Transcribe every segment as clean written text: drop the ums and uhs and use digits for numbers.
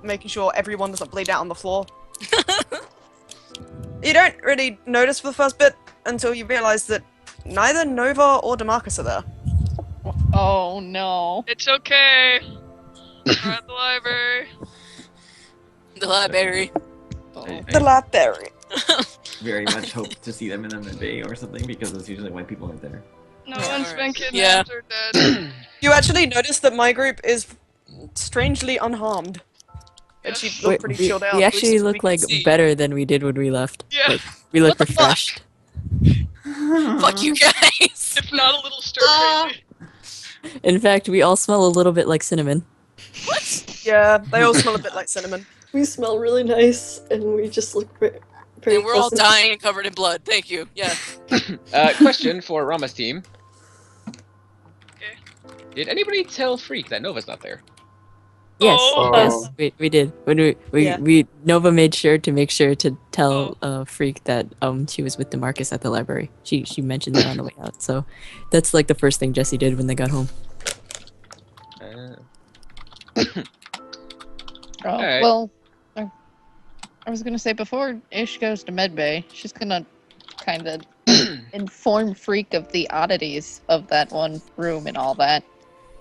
making sure everyone doesn't bleed out on the floor. You don't really notice for the first bit until you realize that neither Nova or Demarcus are there. Oh no. It's okay. We're at the library. The library. The library. Very much hope to see them in a mid-bay or something because it's usually when people aren't there. No one's been Yeah. kidnapped or dead. You actually notice that my group is strangely unharmed. And she looked pretty chilled out. We actually look like see. better than we did when we left. Yeah. Like, we look What the fuck? refreshed. Fuck you guys! If not a little stir crazy. In fact, we all smell a little bit like cinnamon. Yeah, they all smell a bit like cinnamon. We smell really nice, and we just look very And we're all pleasant. dying and covered in blood. Thank you. Yeah. Question for Rama's team. Okay. Did anybody tell Freak that Nova's not there? Yes, Oh. yes, we did. When Yeah. we Nova made sure to tell Freak that she was with Demarcus at the library. She mentioned that on the way out. So that's like the first thing Jesse did when they got home. Oh, Alright. well, I was gonna say before Ish goes to medbay, she's gonna kind of inform Freak of the oddities of that one room and all that,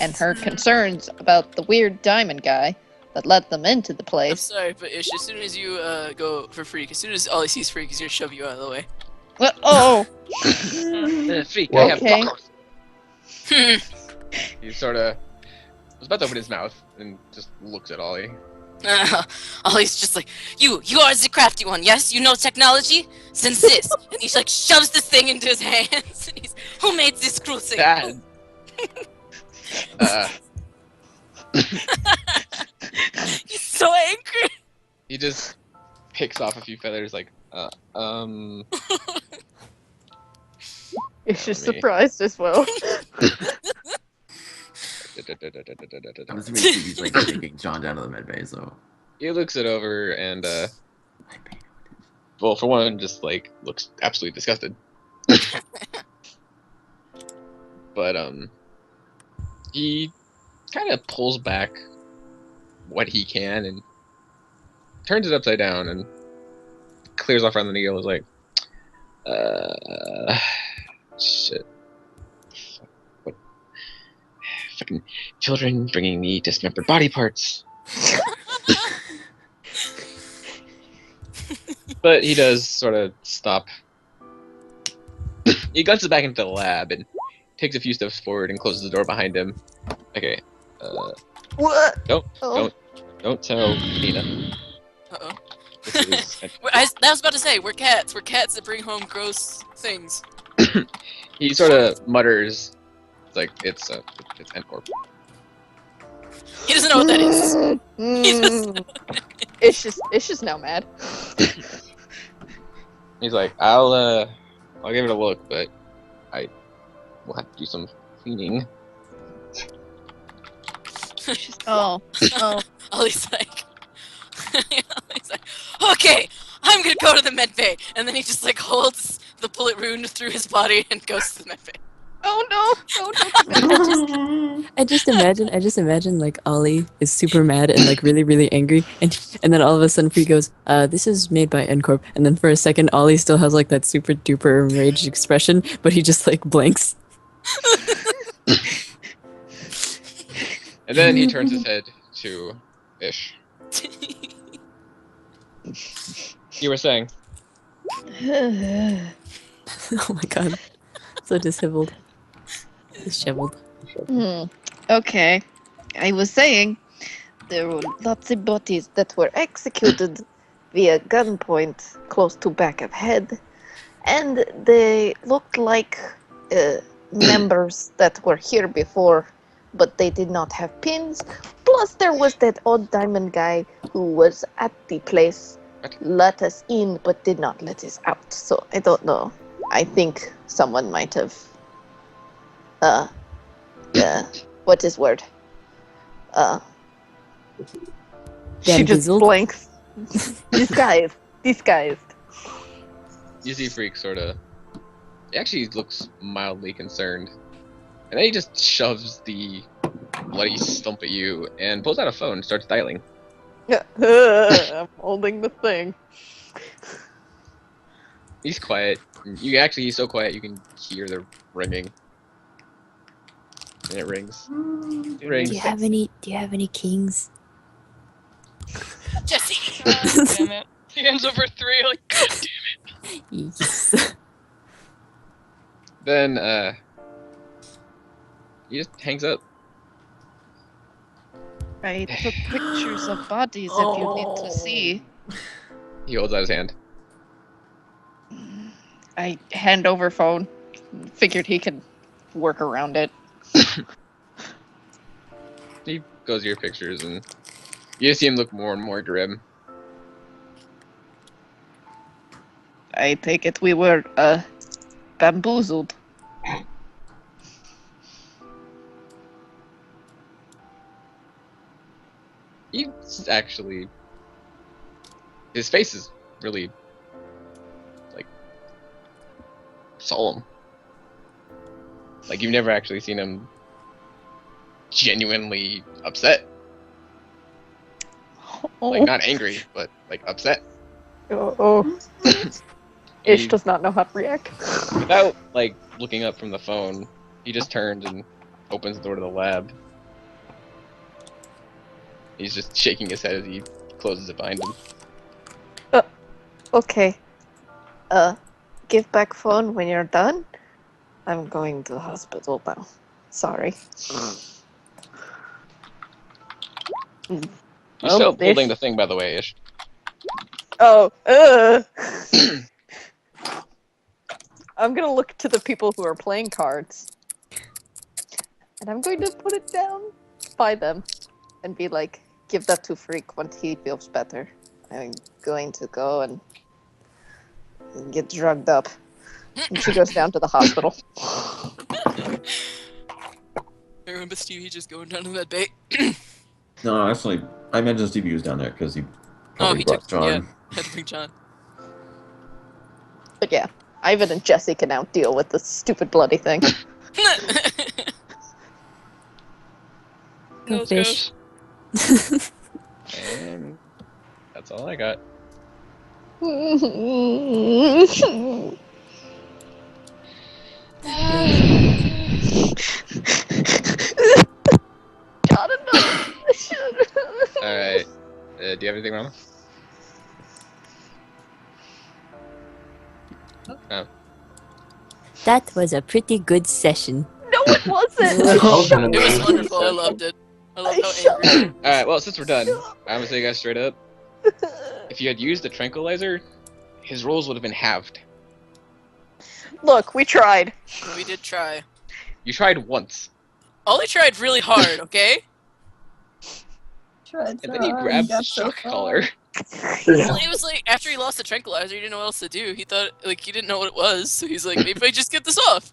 and her concerns about the weird diamond guy that let them into the I'm place. sorry, but Ish, as soon as you go for Freak, as soon as Ollie sees Freak, he's gonna shove you out of the way. What? Oh, Freak, Well- I have Okay. tacos. He sort of was about to open his mouth and just looks at Ollie. Ollie's just like, you are the crafty one, yes? You know technology? Since this. And he like shoves this thing into his hands. And he's, who made this cruel thing? Dad. He's so angry. He just picks off a few feathers like, Ish is Me. surprised as well. I'm assuming he's like taking John down to the med-bay, so... He looks it over and, well, for one, just like looks absolutely disgusted. But he kind of pulls back what he can and turns it upside down and clears off around the needle. Is like, shit. What? Fucking children bringing me dismembered body parts. But he does sort of stop. He guns it back into the lab and takes a few steps forward and closes the door behind him. Okay. What? Don't tell Nina. Uh-oh. This is- I was about to say, we're cats. We're cats that bring home gross things. He sort of mutters, like it's Ncorp. He doesn't know what that is. He doesn't know. Ish is now mad. He's like, I'll give it a look, but I will have to do some cleaning. Oh, Ollie's like, Ollie's like, okay, I'm gonna go to the med bay, and then he just like holds the bullet wound through his body and goes to the med bay. oh no! No! I just imagine like Ollie is super mad and like really angry, and then all of a sudden Free goes, "This is made by Ncorp," and then for a second Ollie still has like that super duper enraged expression, but he just like blanks. And then he turns his head to Ish. You were saying? Oh my god, so disheveled, disheveled. Okay. I was saying there were lots of bodies that were executed via gunpoint close to back of head, and they looked like members that were here before, but they did not have pins. Plus, there was that odd diamond guy who was at the place, let us in, but did not let us out. So I don't know. I think someone might have. What is word? She just Bamboozled? blanks. Disguised. You see Freak sort of. He actually looks mildly concerned. And then he just shoves the bloody stump at you and pulls out a phone and starts dialing. I'm holding the thing. He's quiet. He's so quiet you can hear the ringing. And it rings. It Do rings. you have any kings? Jesse! God damn it. He ends over 3, like, God damn it. Yes. Then, he just hangs up. I took pictures of bodies if you need to see. He holds out his hand. I hand over phone. Figured he could work around it. He goes to your pictures and you just see him look more and more grim. I take it we were, bamboozled. He's actually... His face is really, like, solemn. Like, you've never actually seen him genuinely upset. Like, not angry, but, like, upset. Oh. Ish does not know how to react. Without, like, looking up from the phone, he just turns and opens the door to the lab. He's just shaking his head as he closes it behind him. Okay. Give back phone when you're done. I'm going to the hospital now. Sorry. You're Well, still Ish. holding the thing, by the way, Ish. Oh, I'm gonna look to the people who are playing cards. And I'm going to put it down by them. And be like, give that to Freak once he feels better. I'm going to go and get drugged up. And she goes down to the hospital. I remember Stevie just going down to that bay. No, actually, I imagine Stevie was down there because he Oh, probably he brought took... John. Yeah, had to bring John. But yeah, Ivan and Jesse can now deal with this stupid bloody thing. Go Those fish. ghosts. And that's all I got. Gotta know. Alright. Do you have anything, Rama? That was a pretty good session. No, it wasn't. It was wonderful. I loved it. I loved how angry. Alright, well, since we're done, I'm gonna tell you guys straight up. If you had used the tranquilizer, his rolls would have been halved. Look, we tried. We did try. You tried once. Ollie tried really hard, okay? And then he grabbed the shock collar. Well, it was like, after he lost the tranquilizer, he didn't know what else to do. He thought, like, he didn't know what it was, so he's like, maybe if I just get this off.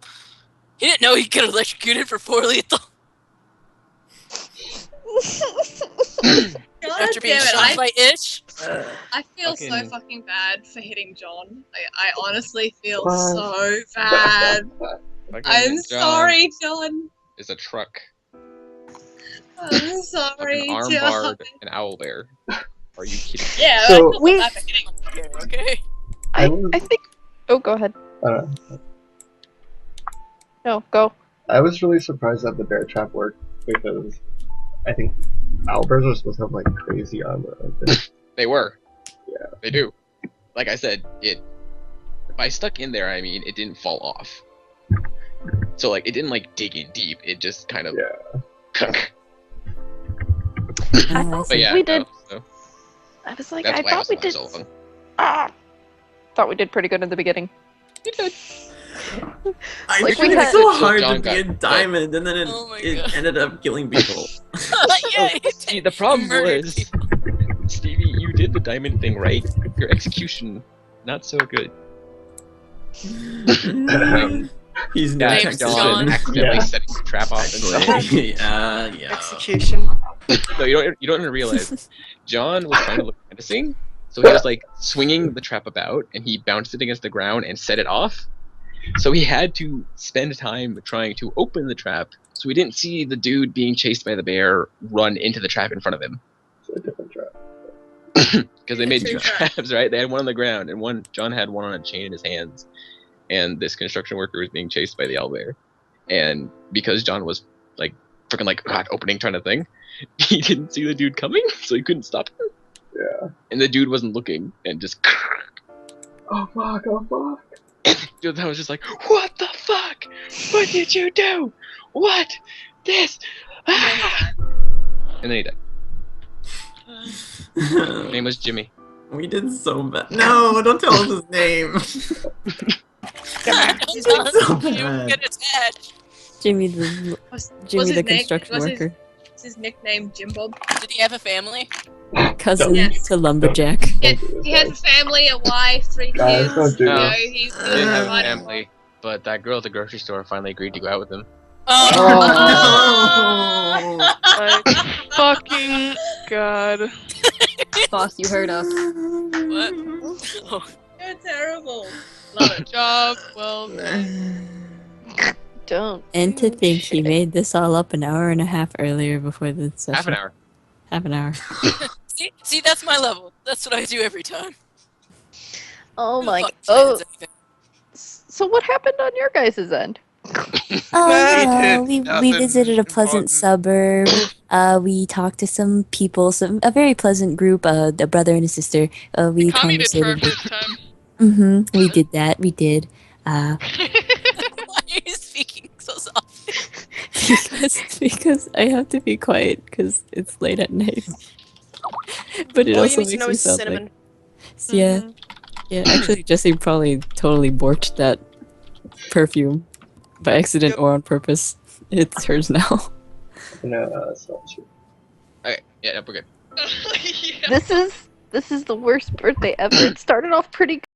He didn't know he could electrocute for 4 lethal. After being damn it, shot by Itch. I feel so Fucking- fucking bad for hitting John. I honestly feel so bad. Fucking I'm John sorry, John. is a truck. I'm sorry, Fucking arm John. barred an owl bear. Are you kidding me? Yeah, So- I feel We- bad for hitting. Okay. I think. Oh, go ahead. No, go. I was really surprised that the bear trap worked because I think owlbears are supposed to have like crazy armor. Aren't they? They were. Yeah. They do. Like I said, by stuck in there, I mean, it didn't fall off. So, like, it didn't, like, dig in deep. It just kind of... Yeah. But yeah, we did. no, so I was like, that's I why it thought was we going did. so long. Thought we did pretty good in the beginning. You did. I Like, we tried had- so So hard John to be a got- diamond, and then Oh my it God. ended up killing people. Yeah, he See, the problem murdered was, people. Stevie, you did the diamond thing right. Your execution, not so good. He's no Yeah, Name's John John. accidentally Yeah. setting the trap off and stuff. yeah. Execution. No, you don't even realize. John was trying to look menacing, so he was like swinging the trap about, and he bounced it against the ground and set it off. So he had to spend time trying to open the trap, so we didn't see the dude being chased by the bear run into the trap in front of him. It's a different trap. Because they made Two two traps, right? They had one on the ground, and John had one on a chain in his hands, and this construction worker was being chased by the owlbear, and because John was like freaking like God opening trying to thing, he didn't see the dude coming, so he couldn't stop him. Yeah. And the dude wasn't looking, and just Oh fuck! Oh fuck! dude, I was just like, what the fuck? What did you do? What? This? Ah! And then he died. His name was Jimmy. We did so bad. No, don't tell us his name. So bad. Get attached. Jimmy the What's Jimmy his the name? construction What's worker, What's his nickname? Jim Bob. Did he have a family? cousin Yes. to lumberjack. He had a family, a wife, 3 Guys, kids. don't do You know, this. he was He didn't have a providing- family, but that girl at the grocery store finally agreed to go out with him. Oh. No. My fucking god. Boss, you heard us. What? Oh, You're terrible. Love it. Job well done. Don't. And to think he made this all up an hour and a half earlier before the session. Half an hour. Half an hour. see, that's my level. That's what I do every time. Oh my. Fuck Oh. plans anything. So what happened on your guys' end? Oh, we Nothing visited a pleasant suburb. We talked to some people, a very pleasant group, a brother and a sister. We Tommy did for our conversated. first time. We did that. We did. Why are you speaking so softly? because I have to be quiet because it's late at night. But it All you also need to makes know me is sound cinnamon. like yeah, yeah. Actually, Jesse probably totally borked that perfume by accident or on purpose. It's hers now. No, that's not true. Okay, yeah, we're good. Yeah. This is the worst birthday ever. It started off pretty